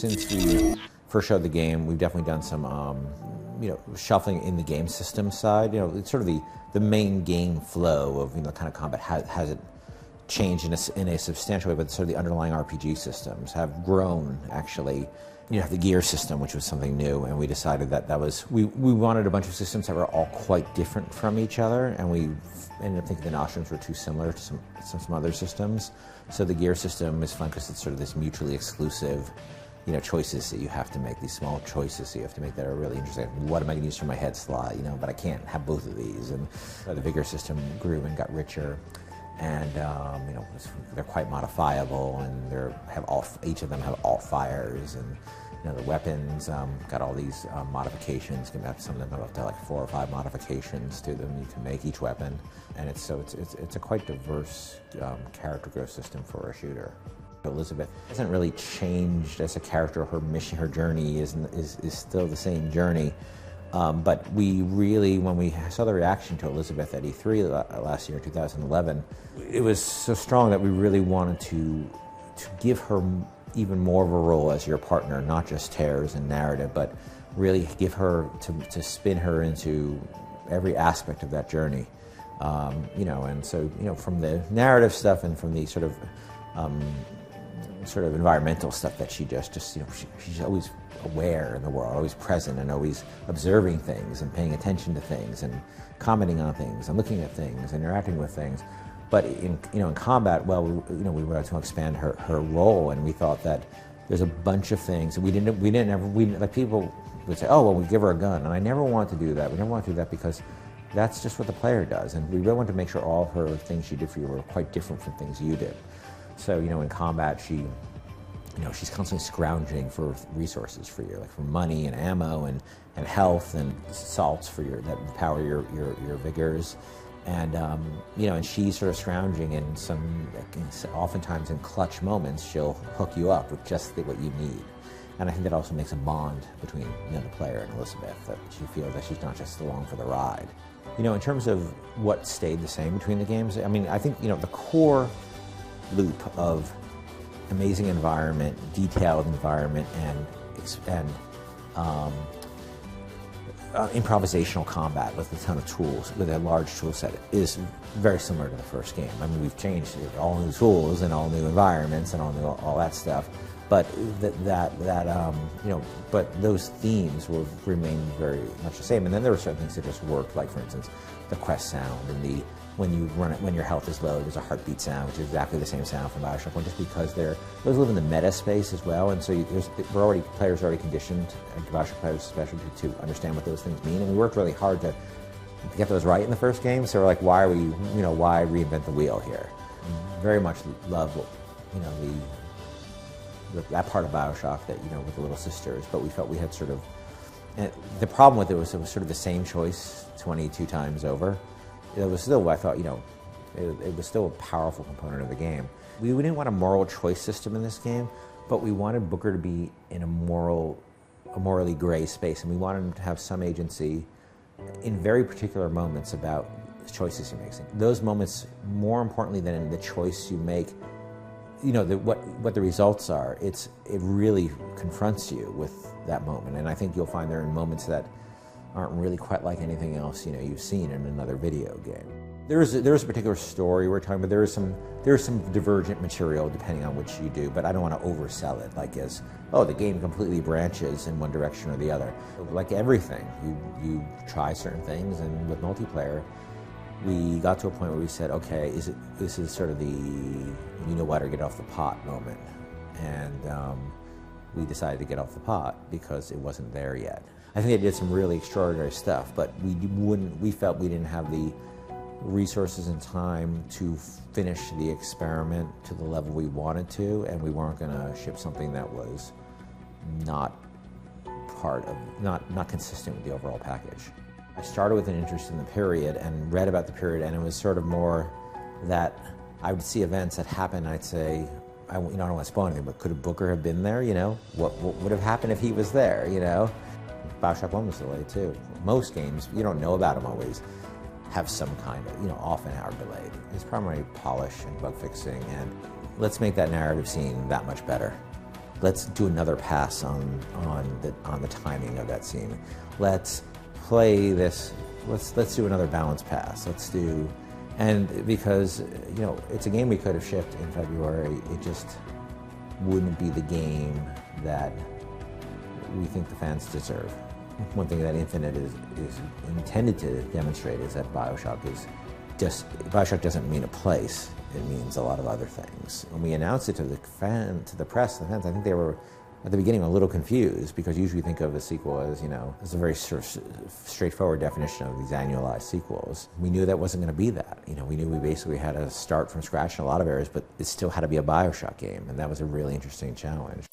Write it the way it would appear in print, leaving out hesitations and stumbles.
since we first showed the game, we've definitely done some, shuffling in the game system side. It's sort of the main game flow of, kind of combat hasn't changed in a substantial way, but sort of the underlying RPG systems have grown, actually. You have the gear system, which was something new, and we decided we wanted a bunch of systems that were all quite different from each other, and we ended up thinking the nostrums were too similar to some other systems. So the gear system is fun because it's sort of this mutually exclusive, choices that you have to make, these small choices that you have to make that are really interesting. What am I going to use for my head slot, but I can't have both of these. And the vigor system grew and got richer. And they're quite modifiable, and each of them have alt fires, and the weapons got all these modifications. Some of them have up to like 4 or 5 modifications to them you can make each weapon, and it's a quite diverse character growth system for a shooter. Elizabeth hasn't really changed as a character. Her mission, her journey is still the same journey. But we really, when we saw the reaction to Elizabeth at E3 last year, 2011, it was so strong that we really wanted to give her even more of a role as your partner, not just tears and narrative, but really give her, to spin her into every aspect of that journey. And so, from the narrative stuff and from the sort of environmental stuff that she she's always aware in the world, always present, and always observing things and paying attention to things and commenting on things and looking at things, interacting with things. But in combat, we wanted to expand her role, and we thought that there's a bunch of things, and people would say, oh, well, we give her a gun, and I never want to do that. We never want to do that because that's just what the player does, and we really want to make sure all her things she did for you were quite different from things you did. So, in combat, she's constantly scrounging for resources for you, like for money and ammo and health and salts that power your vigors. And, and she's sort of scrounging, and oftentimes in clutch moments, she'll hook you up with just what you need. And I think that also makes a bond between the player and Elizabeth, that she feels that she's not just along for the ride. In terms of what stayed the same between the games, I think, the core loop of amazing environment, detailed environment, and improvisational combat with a ton of tools, with a large tool set, is very similar to the first game. We've changed all new tools and all new environments and all that stuff, but but those themes will remain very much the same. And then there were certain things that just worked, like for instance, the quest sound and when you run it, when your health is low, there's a heartbeat sound, which is exactly the same sound from Bioshock 1, just because those live in the meta space as well, and so players are already conditioned, and Bioshock players especially, to understand what those things mean, and we worked really hard to get those right in the first game. So we're like, why reinvent the wheel here? Very much love, that part of Bioshock that with the little sisters, but we felt we had sort of, and the problem with it was sort of the same choice 22 times over. It was still, I thought, it was still a powerful component of the game. We didn't want a moral choice system in this game, but we wanted Booker to be in a morally gray space, and we wanted him to have some agency in very particular moments about the choices he makes. Those moments, more importantly than in the choice you make, what the results are, it really confronts you with that moment. And I think you'll find there are moments that aren't really quite like anything else you've seen in another video game. There's a particular story we're talking about. There is some divergent material depending on which you do, but I don't want to oversell it like as, oh, the game completely branches in one direction or the other. Like everything, you try certain things, and with multiplayer, we got to a point where we said, okay, this is sort of the or get off the pot moment, and we decided to get off the pot because it wasn't there yet. I think they did some really extraordinary stuff, but we felt we didn't have the resources and time to finish the experiment to the level we wanted to, and we weren't going to ship something that was not consistent with the overall package. I started with an interest in the period and read about the period, and it was sort of more that I would see events that happen, and I'd say, I don't want to spoil anything, but could Booker have been there? What would have happened if he was there? Bioshock 1 was delayed too. Most games, you don't know about them always, have some kind of, often are delayed. It's primarily polish and bug fixing, and let's make that narrative scene that much better. let's do another pass on the timing of that scene. Let's play this. Let's do another balance pass. Let's do, and because it's a game we could have shipped in February, it just wouldn't be the game that we think the fans deserve. One thing that Infinite is intended to demonstrate is that BioShock doesn't mean a place. It means a lot of other things. When we announced it to the press, the fans, I think they were at the beginning a little confused, because usually we think of a sequel as, as a very sort of straightforward definition of these annualized sequels. We knew that wasn't going to be that. We knew we basically had to start from scratch in a lot of areas, but it still had to be a BioShock game, and that was a really interesting challenge.